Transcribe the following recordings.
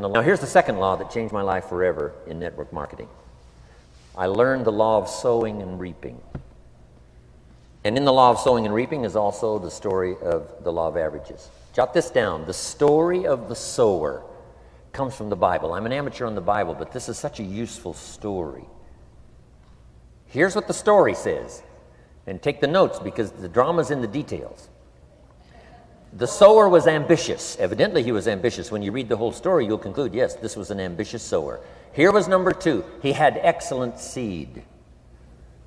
Now here's the second law that changed my life forever in network marketing. I learned the law of sowing and reaping. And in the law of sowing and reaping is also the story of the law of averages. Jot this down. The story of the sower comes from the Bible. I'm an amateur on the Bible, but this is such a useful story. Here's what the story says. And take the notes because the drama's in the details. The sower was ambitious. Evidently he was ambitious. When you read the whole story, you'll conclude, yes, this was an ambitious sower. Here was number two. He had excellent seed.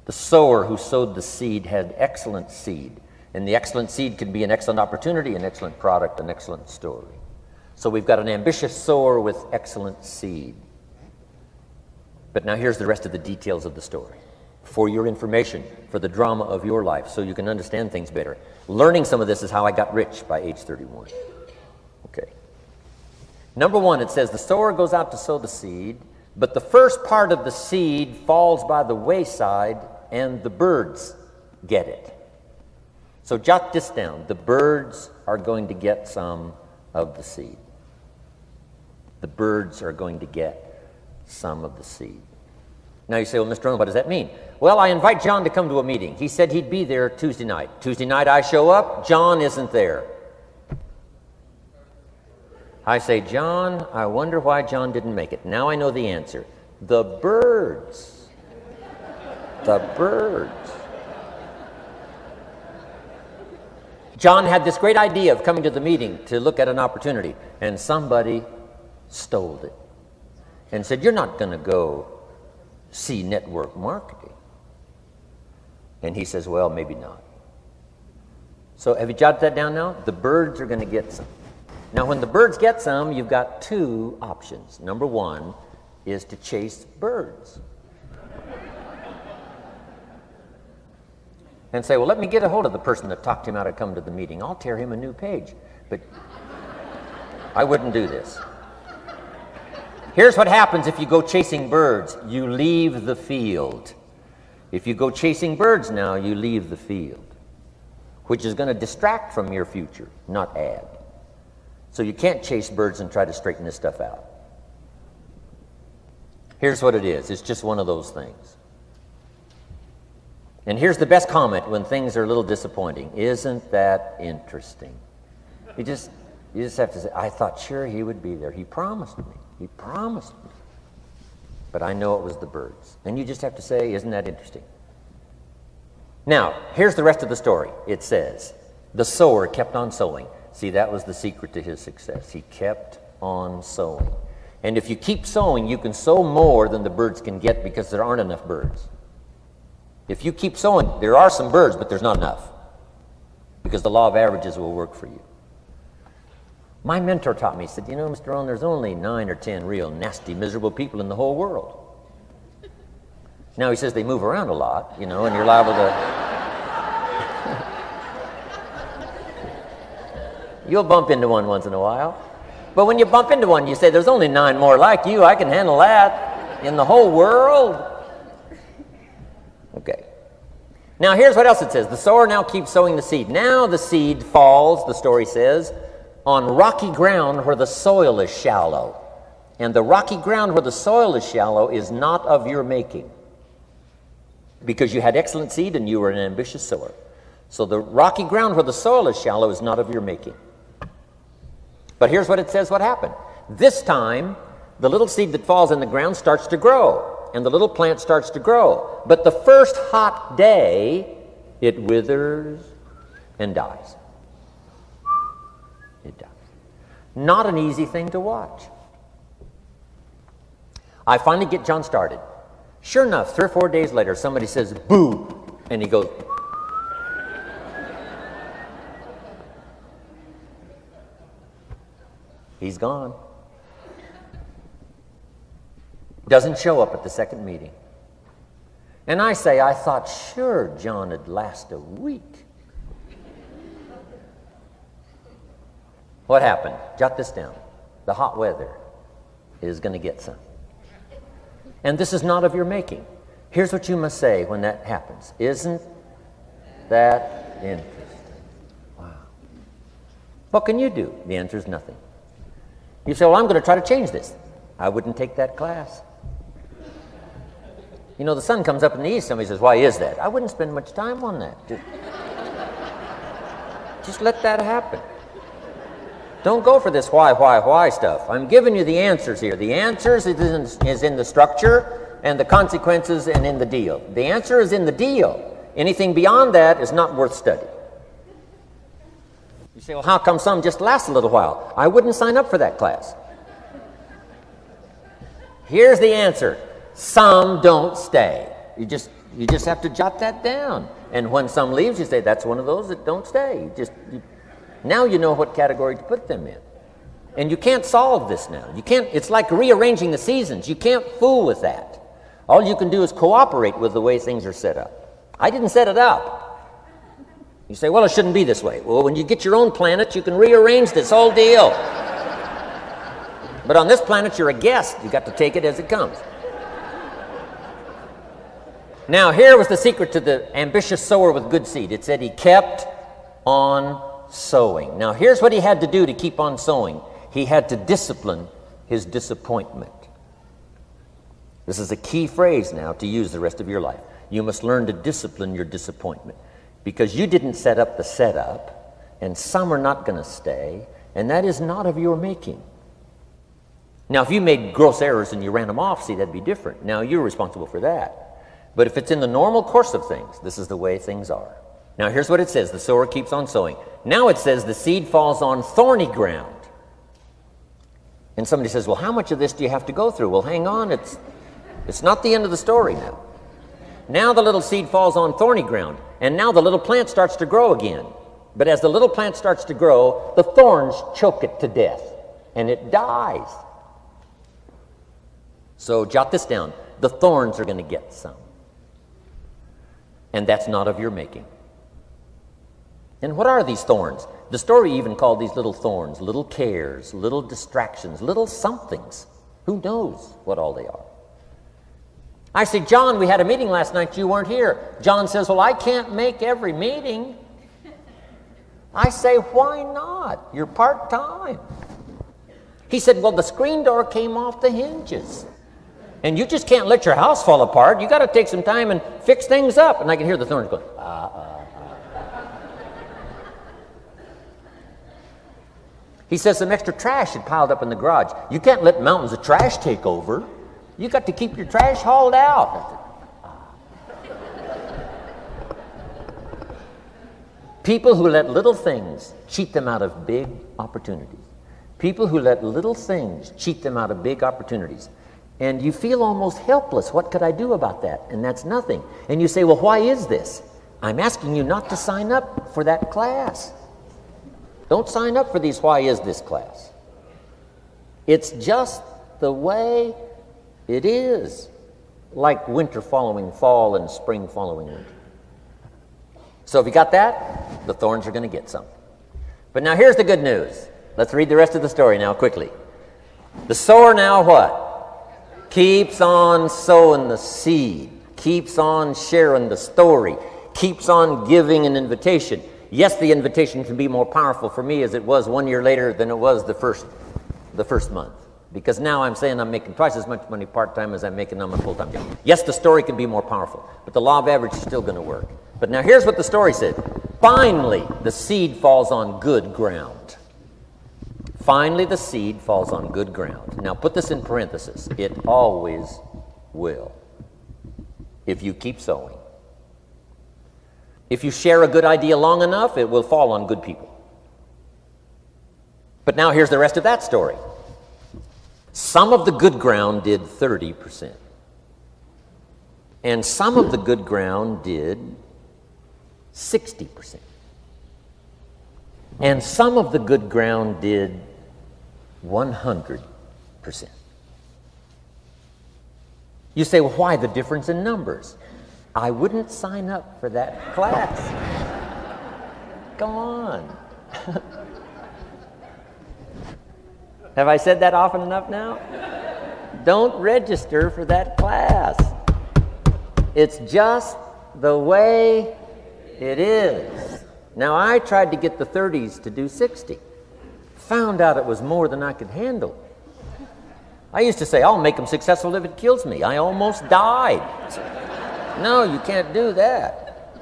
The sower who sowed the seed had excellent seed. And the excellent seed can be an excellent opportunity, an excellent product, an excellent story. So we've got an ambitious sower with excellent seed. But now here's the rest of the details of the story. For your information, for the drama of your life, so you can understand things better. Learning some of this is how I got rich by age 31. Okay. Number one, it says the sower goes out to sow the seed, but the first part of the seed falls by the wayside and the birds get it. So jot this down. The birds are going to get some of the seed. The birds are going to get some of the seed. Now you say, well, Mr. Rohn, what does that mean? Well, I invite John to come to a meeting. He said he'd be there Tuesday night. Tuesday night I show up, John isn't there. I say, John, I wonder why John didn't make it. Now I know the answer. The birds. The birds. John had this great idea of coming to the meeting to look at an opportunity, and somebody stole it and said, you're not going to go see network marketing. And he says, well, maybe not. So have you jotted that down now? The birds are going to get some. Now, when the birds get some, you've got two options. Number one is to chase birds. And say, well, let me get a hold of the person that talked him out of coming to the meeting. I'll tear him a new page. But I wouldn't do this. Here's what happens if you go chasing birds. You leave the field. If you go chasing birds now, you leave the field, which is going to distract from your future, not add. So you can't chase birds and try to straighten this stuff out. Here's what it is. It's just one of those things. And here's the best comment when things are a little disappointing. Isn't that interesting? You just have to say, I thought sure he would be there. He promised me. He promised me. But I know it was the birds. And you just have to say, isn't that interesting? Now, here's the rest of the story. It says, the sower kept on sowing. See, that was the secret to his success. He kept on sowing. And if you keep sowing, you can sow more than the birds can get because there aren't enough birds. If you keep sowing, there are some birds, but there's not enough. Because the law of averages will work for you. My mentor taught me, he said, you know, Mr. Rohn, there's only 9 or 10 real nasty, miserable people in the whole world. Now he says they move around a lot, you know, and you're liable to... You'll bump into one once in a while. But when you bump into one, you say, there's only 9 more like you. I can handle that in the whole world. Okay. Now here's what else it says. The sower now keeps sowing the seed. Now the seed falls, the story says, on rocky ground where the soil is shallow. And the rocky ground where the soil is shallow is not of your making. Because you had excellent seed and you were an ambitious sower. So the rocky ground where the soil is shallow is not of your making. But here's what it says what happened. This time, the little seed that falls in the ground starts to grow. And the little plant starts to grow. But the first hot day, it withers and dies. It dies. Not an easy thing to watch. I finally get John started. Sure enough, 3 or 4 days later, somebody says, boo, and he goes, he's gone. Doesn't show up at the second meeting. And I say, I thought sure John would last a week. What happened? Jot this down. The hot weather is going to get some. And this is not of your making. Here's what you must say when that happens. Isn't that interesting? Wow. What can you do? The answer is nothing. You say, well, I'm going to try to change this. I wouldn't take that class. You know, the sun comes up in the east. Somebody says, why is that? I wouldn't spend much time on that. Just let that happen. Don't go for this why stuff. I'm giving you the answers here. The answers is in the structure and the consequences and in the deal. The answer is in the deal. Anything beyond that is not worth study. You say, well, how come some just last a little while? I wouldn't sign up for that class. Here's the answer. Some don't stay. You just have to jot that down. And when some leaves, you say, that's one of those that don't stay. Now you know what category to put them in. And you can't solve this now. You can't. It's like rearranging the seasons. You can't fool with that. All you can do is cooperate with the way things are set up. I didn't set it up. You say, well, it shouldn't be this way. Well, when you get your own planet, you can rearrange this whole deal. But on this planet, you're a guest. You got to take it as it comes. Now, here was the secret to the ambitious sower with good seed. It said he kept on sowing. Now, here's what he had to do to keep on sowing. He had to discipline his disappointment. This is a key phrase now to use the rest of your life. You must learn to discipline your disappointment, because you didn't set up the setup, and some are not going to stay, and that is not of your making. Now, if you made gross errors and you ran them off, see, that'd be different. Now, you're responsible for that. But if it's in the normal course of things, this is the way things are. Now, here's what it says. The sower keeps on sowing. Now it says the seed falls on thorny ground. And somebody says, well, how much of this do you have to go through? Well, hang on. It's not the end of the story now. Now the little seed falls on thorny ground. And now the little plant starts to grow again. But as the little plant starts to grow, the thorns choke it to death. And it dies. So jot this down. The thorns are going to get some. And that's not of your making. And what are these thorns? The story even called these little thorns, little cares, little distractions, little somethings. Who knows what all they are? I say, John, we had a meeting last night. You weren't here. John says, well, I can't make every meeting. I say, why not? You're part-time. He said, well, the screen door came off the hinges. And you just can't let your house fall apart. You got to take some time and fix things up. And I can hear the thorns going, He says some extra trash had piled up in the garage. You can't let mountains of trash take over. You got to keep your trash hauled out. People who let little things cheat them out of big opportunities. People who let little things cheat them out of big opportunities. And you feel almost helpless. What could I do about that? And that's nothing. And you say, well, why is this? I'm asking you not to sign up for that class. Don't sign up for these why is this class. It's just the way it is. Like winter following fall and spring following winter. So if you got that, the thorns are going to get some. But now here's the good news. Let's read the rest of the story now quickly. The sower now what? Keeps on sowing the seed, keeps on sharing the story, keeps on giving an invitation. Yes, the invitation can be more powerful for me as it was 1 year later than it was the first month. Because now I'm saying I'm making twice as much money part-time as I'm making on my full-time job. Yes, the story can be more powerful, but the law of average is still going to work. But now here's what the story said. Finally, the seed falls on good ground. Finally, the seed falls on good ground. Now, put this in parentheses. It always will, if you keep sowing. If you share a good idea long enough, it will fall on good people. But now here's the rest of that story. Some of the good ground did 30%. And some of the good ground did 60%. And some of the good ground did 100%. You say, well, why the difference in numbers? I wouldn't sign up for that class. Go on. Have I said that often enough now? Don't register for that class. It's just the way it is. Now, I tried to get the 30s to do 60. found out it was more than I could handle. I used to say, I'll make them successful if it kills me. I almost died. No, you can't do that.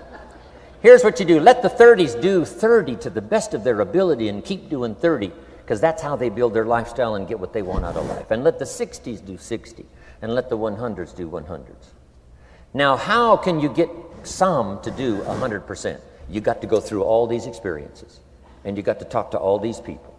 Here's what you do. Let the 30s do 30 to the best of their ability and keep doing 30, because that's how they build their lifestyle and get what they want out of life. And let the 60s do 60, and let the 100s do 100s. Now, how can you get some to do 100%? You got to go through all these experiences, and you got to talk to all these people.